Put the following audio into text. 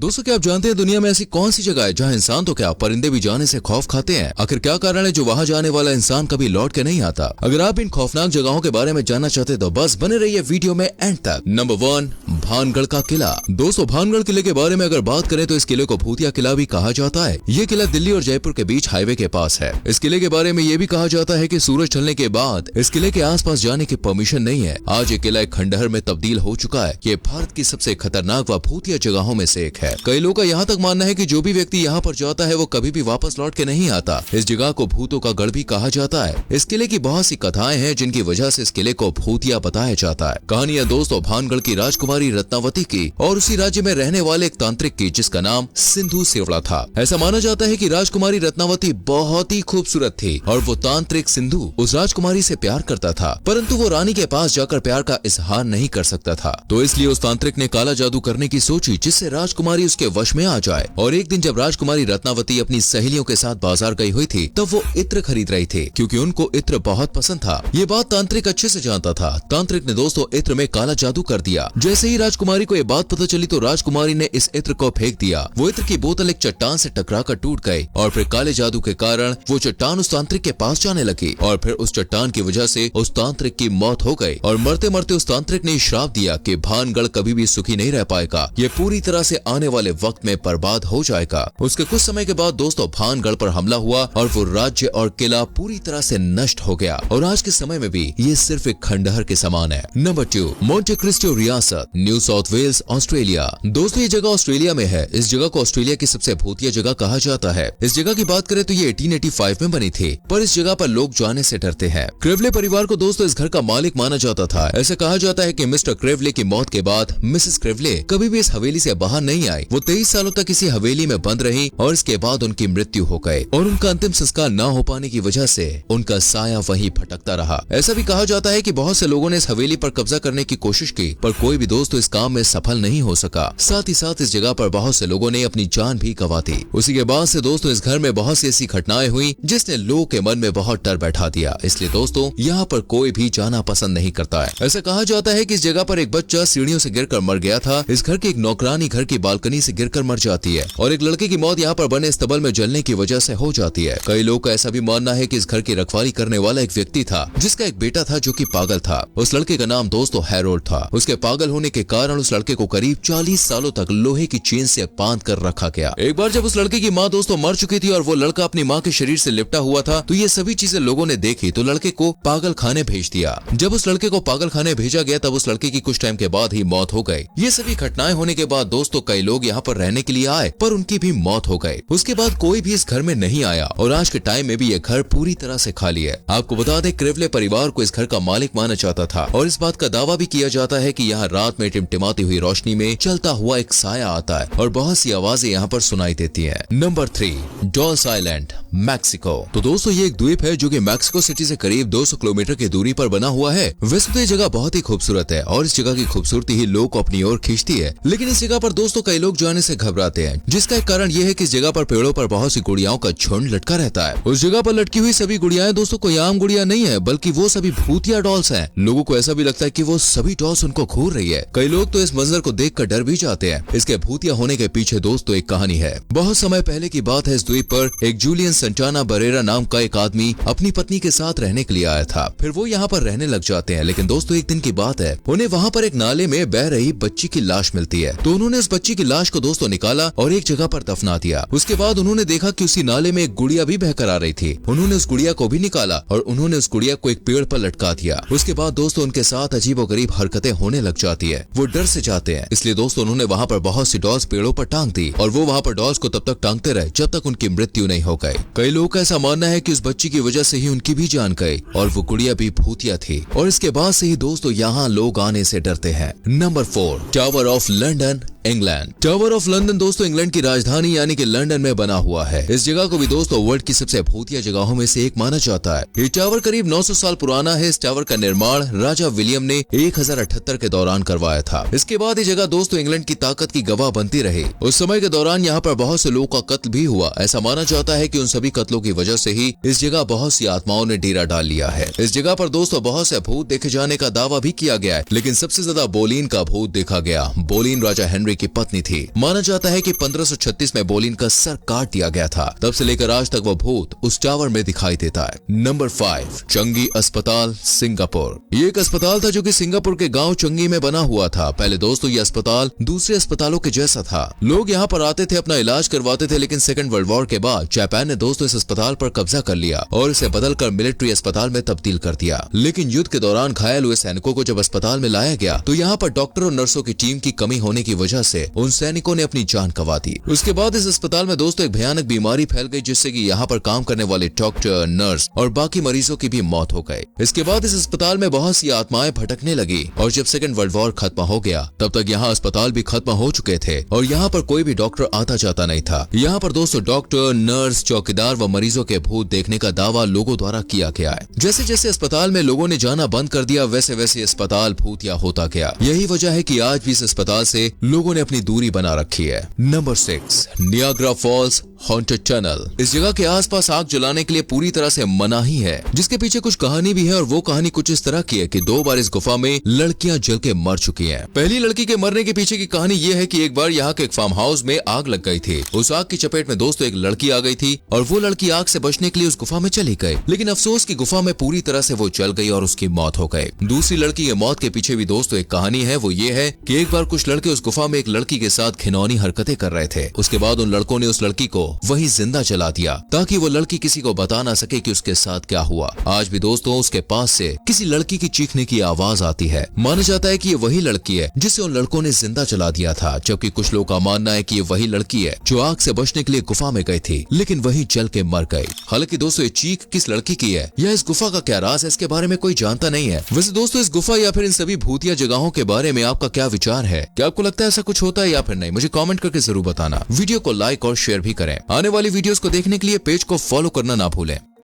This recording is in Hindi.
दोस्तों क्या आप जानते हैं दुनिया में ऐसी कौन सी जगह है जहां इंसान तो क्या परिंदे भी जाने से खौफ खाते हैं? आखिर क्या कारण है जो वहां जाने वाला इंसान कभी लौट के नहीं आता? अगर आप इन खौफनाक जगहों के बारे में जानना चाहते तो बस बने रहिए वीडियो में एंड तक। नंबर 1, भानगढ़ का किला। दोस्तों भानगढ़ किले के बारे में अगर बात करें तो इस किले को भूतिया किला भी कहा जाता है। ये किला दिल्ली और जयपुर के बीच हाईवे के पास है। इस किले के बारे में ये भी कहा जाता है कि सूरज ढलने के बाद इस किले के आसपास जाने की परमिशन नहीं है। आज ये किला एक खंडहर में तब्दील हो चुका है। ये भारत की सबसे खतरनाक व भूतिया जगहों में से एक है। कई लोगों का यहाँ तक मानना है कि जो भी व्यक्ति यहाँ पर जाता है वो कभी भी वापस लौट के नहीं आता। इस जगह को भूतों का गढ़ भी कहा जाता है। इस किले की बहुत सी कथाएं हैं जिनकी वजह से इस किले को भूतिया बताया जाता है। कहानियां दोस्तों भानगढ़ की राजकुमारी रत्नावती की और उसी राज्य में रहने वाले एक तांत्रिक की जिसका नाम सिंधु सेवड़ा था। ऐसा माना जाता है कि राजकुमारी रत्नावती बहुत ही खूबसूरत थी और वो तांत्रिक सिंधु उस राजकुमारी से प्यार करता था, परंतु वो रानी के पास जाकर प्यार का इजहार नहीं कर सकता था। तो इसलिए उस तांत्रिक ने काला जादू करने की सोची जिससे राजकुमारी उसके वश में आ जाए। और एक दिन जब राजकुमारी रत्नावती अपनी सहेलियों के साथ बाजार गई हुई थी तब वो इत्र खरीद रही थी क्योंकि उनको इत्र बहुत पसंद था। ये बात तांत्रिक अच्छे से जानता था। तांत्रिक ने दोस्तों इत्र में काला जादू कर दिया। जैसे ही राजकुमारी को ये बात पता चली तो राजकुमारी ने इस इत्र को फेंक दिया। वो इत्र की बोतल एक चट्टान से टकराकर टूट गई और फिर काले जादू के कारण वो चट्टान उस तांत्रिक के पास जाने लगी और फिर उस चट्टान की वजह से उस तांत्रिक की मौत हो गई। और मरते मरते उस तांत्रिक ने श्राप दिया कि भानगढ़ कभी भी सुखी नहीं रह पाएगा। ये पूरी तरह से आने वाले वक्त में बर्बाद हो जाएगा। उसके कुछ समय के बाद दोस्तों भानगढ़ पर हमला हुआ और वो राज्य और किला पूरी तरह से नष्ट हो गया और आज के समय में भी ये सिर्फ एक खंडहर के समान है। नंबर 2, मोंटे क्रिस्टो रियासत, न्यू साउथ वेल्स, ऑस्ट्रेलिया। दोस्तों ये जगह ऑस्ट्रेलिया में है। इस जगह को ऑस्ट्रेलिया की सबसे भूतिया जगह कहा जाता है। इस जगह की बात करें तो ये 1885 में बनी थी, पर इस जगह पर लोग जाने से डरते हैं। क्रेवले परिवार को दोस्तों इस घर का मालिक माना जाता था। ऐसा कहा जाता है कि मिस्टर क्रेवले की मौत के बाद मिसेस क्रेवले कभी भी इस हवेली से बाहर नहीं आई। वो 23 सालों तक इसी हवेली में बंद रही और इसके बाद उनकी मृत्यु हो गई और उनका अंतिम संस्कार न हो पाने की वजह से उनका साया वहीं भटकता रहा। ऐसा भी कहा जाता है कि बहुत से लोगों ने इस हवेली पर कब्जा करने की कोशिश की पर कोई भी दोस्तों इस काम में सफल नहीं हो सका। साथ ही साथ इस जगह पर बहुत से लोगों ने अपनी जान भी गंवा दी। उसी के बाद से दोस्तों इस घर में बहुत सी ऐसी घटनाएं हुई जिसने लोगों के मन में बहुत डर बैठा दिया। इसलिए दोस्तों यहाँ पर कोई भी जाना पसंद नहीं करता है। ऐसा कहा जाता है कि इस जगह पर एक बच्चा सीढ़ियों से गिरकर मर गया था। इस घर की एक नौकरानी घर की बालकनी से गिरकर मर जाती है और एक लड़के की मौत यहाँ पर बने स्तबल में जलने की वजह से हो जाती है। कई लोग का ऐसा भी मानना है कि इस घर की रखवाली करने वाला एक व्यक्ति था जिसका एक बेटा था जो कि पागल था। उस लड़के का नाम दोस्तों हैरोल्ड था। उसके पागल होने के कारण उस लड़के को करीब 40 सालों तक लोहे की चेन से बांध कर रखा गया। एक बार जब उस लड़के की माँ दोस्तों मर चुकी थी और वो लड़का अपनी माँ के शरीर से लिपटा हुआ था तो ये सभी चीजें लोगों ने देखी तो लड़के को पागल खाने भेज दिया। जब उस लड़के को पागल खाने भेजा गया तब उस लड़के की कुछ टाइम के बाद ही मौत हो गई। ये सभी घटनाएं होने के बाद दोस्तों कई लोग यहाँ पर रहने के लिए आए पर उनकी भी मौत हो गई। उसके बाद कोई भी इस घर में नहीं आया और आज के टाइम में भी ये घर पूरी तरह से खाली है। आपको बता दें क्रेवले परिवार को इस घर का मालिक माना जाता था और इस बात का दावा भी किया जाता है कि यहाँ रात में टिमटिमाती हुई रोशनी में चलता हुआ एक साया आता है और बहुत सी आवाजें यहाँ पर सुनाई देती हैं। Number 3, dolls island, Mexico. तो दोस्तों ये एक द्वीप है जो कि मैक्सिको सिटी से करीब 200 किलोमीटर की दूरी पर बना हुआ है। वैसे तो ये जगह बहुत ही खूबसूरत है और इस जगह की खूबसूरती ही लोग को अपनी ओर खींचती है, लेकिन इस जगह पर दोस्तों कई लोग जाने से घबराते हैं जिसका एक कारण ये है कि इस जगह पर पेड़ों पर बहुत सी गुड़ियाओं का झुंड लटका रहता है। उस जगह पर लटकी हुई सभी गुड़ियाएं दोस्तों कोई आम गुड़िया नहीं है बल्कि वो सभी भूतिया डॉल्स हैं। लोगों को ऐसा भी लगता है कि वो सभी डॉल्स उनको घूर रही है। कई लोग तो इस मंजर को देखकर डर भी जाते हैं। इसके भूतिया होने के पीछे दोस्तों एक कहानी है। बहुत समय पहले की बात है। इस द्वीप पर एक जूलियन संटाना बरेरा नाम का एक आदमी अपनी पत्नी के साथ रहने के लिए आया था। फिर वो यहाँ पर रहने लग जाते हैं, लेकिन दोस्तों एक दिन की बात है उन्हें वहाँ पर एक नाले में बह रही बच्ची की लाश मिलती है। तो उन्होंने उस बच्ची की लाश को दोस्तों निकाला और एक जगह पर दफना दिया। उसके बाद उन्होंने देखा कि उसी नाले में एक गुड़िया भी बहकर आ रही थी। उन्होंने उस गुड़िया को भी निकाला और उन्होंने उस गुड़िया को एक पेड़ पर लटका दिया। उसके बाद दोस्तों उनके साथ अजीबोगरीब हरकतें होने लग जाती है। वो डर से जाते हैं, इसलिए दोस्तों उन्होंने वहाँ पर बहुत सी डॉल्स पेड़ों पर टांग दी और वो वहाँ पर डॉल्स को तब तक टांगते रहे जब तक उनकी मृत्यु नहीं हो गई। कई लोगों का ऐसा मानना है कि उस बच्ची की वजह से ही उनकी भी जान गई और वो गुड़िया भी भूतिया थी और इसके बाद से ही दोस्तों यहाँ लोग आने से डरते हैं। Number 4, tower of London, England. Tower of London दोस्तों इंग्लैंड की राजधानी यानी कि लंदन में बना हुआ है। इस जगह को भी दोस्तों वर्ल्ड की सबसे भूतिया जगहों में से एक माना जाता है। ये टावर करीब 900 साल पुराना है। इस टावर का निर्माण राजा विलियम ने 1078 के दौरान करवाया था। इसके बाद ये जगह दोस्तों इंग्लैंड की ताकत की गवाह बनती रही। उस समय के दौरान यहाँ पर बहुत से लोगों का कत्ल भी हुआ। ऐसा माना जाता है कि उन सभी कत्लों की वजह से ही इस जगह बहुत सी आत्माओं ने डेरा डाल लिया है। इस जगह पर दोस्तों बहुत से भूत देखे जाने का दावा भी किया गया है, लेकिन सबसे ज्यादा बोलीन का भूत देखा गया। बोलीन राजा हेनरी की पत्नी थी। माना जाता है कि 1536 में बोलिन का सर काट दिया गया था। तब से लेकर आज तक वो भूत उस टावर में दिखाई देता है। नंबर 5, चंगी अस्पताल, सिंगापुर। ये एक अस्पताल था जो कि सिंगापुर के गांव चंगी में बना हुआ था। पहले दोस्तों ये अस्पताल दूसरे अस्पतालों के जैसा था। लोग यहाँ पर आते थे, अपना इलाज करवाते थे, लेकिन सेकंड वर्ल्ड वॉर के बाद जापान ने दोस्तों इस अस्पताल पर कब्जा कर लिया और इसे बदलकर मिलिट्री अस्पताल में तब्दील कर दिया। लेकिन युद्ध के दौरान घायल हुए सैनिकों को जब अस्पताल में लाया गया तो यहाँ पर डॉक्टर और नर्सों की टीम की कमी होने की वजह से उन सैनिकों ने अपनी जान गंवा दी। उसके बाद इस अस्पताल में दोस्तों एक भयानक बीमारी फैल गई, जिससे कि यहाँ पर काम करने वाले डॉक्टर, नर्स और बाकी मरीजों की भी मौत हो गई। इसके बाद इस अस्पताल में बहुत सी आत्माएं भटकने लगी और जब सेकंड वर्ल्ड वॉर खत्म हो गया तब तक यहाँ अस्पताल भी खत्म हो चुके थे और यहाँ पर कोई भी डॉक्टर आता जाता नहीं था। यहाँ पर दोस्तों डॉक्टर, नर्स, चौकीदार व मरीजों के भूत देखने का दावा लोगों द्वारा किया गया है। जैसे जैसे अस्पताल में लोगों ने जाना बंद कर दिया वैसे वैसे अस्पताल भूतिया होता गया। यही वजह है कि आज भी इस अस्पताल से लोगों ने अपनी दूरी बना रखी है। Number 6, Niagara Falls haunted tunnel. इस जगह के आसपास आग जलाने के लिए पूरी तरह से मना ही है, जिसके पीछे कुछ कहानी भी है और वो कहानी कुछ इस तरह की है कि 2 बार इस गुफा में लड़कियां जल के मर चुकी हैं। पहली लड़की के मरने के पीछे की कहानी ये है कि एक बार यहाँ के एक फार्म हाउस में आग लग गई थी। उस आग की चपेट में दोस्तों एक लड़की आ गई थी और वो लड़की आग से बचने के लिए उस गुफा में चली गई, लेकिन अफसोस की गुफा में पूरी तरह से वो जल गई और उसकी मौत हो गई। दूसरी लड़की की मौत के पीछे भी दोस्तों एक कहानी है, वो ये है कि एक बार कुछ लड़के उस गुफा में एक लड़की के साथ घिनौनी हरकतें कर रहे थे। उसके बाद उन लड़कों ने उस लड़की को वहीं जिंदा जला दिया ताकि वो लड़की किसी को बता ना सके कि उसके साथ क्या हुआ। आज भी दोस्तों उसके पास से किसी लड़की की चीखने की आवाज आती है। माना जाता है कि ये वही लड़की है जिसे उन लड़कों ने जिंदा जला दिया था, जबकि कुछ लोगों का मानना है कि ये वही लड़की है जो आग से बचने के लिए गुफा में गई थी लेकिन वहीं जल के मर गई। हालांकि दोस्तों ये चीख किस लड़की की है या इस गुफा का क्या राज है, इसके बारे में कोई जानता नहीं है। वैसे दोस्तों इस गुफा या फिर इन सभी भूतिया जगहों के बारे में आपका क्या विचार है? क्या आपको लगता है ऐसा कुछ होता है या फिर नहीं? मुझे कमेंट करके जरूर बताना। वीडियो को लाइक और शेयर भी करें। आने वाली वीडियोस को देखने के लिए पेज को फॉलो करना ना भूलें।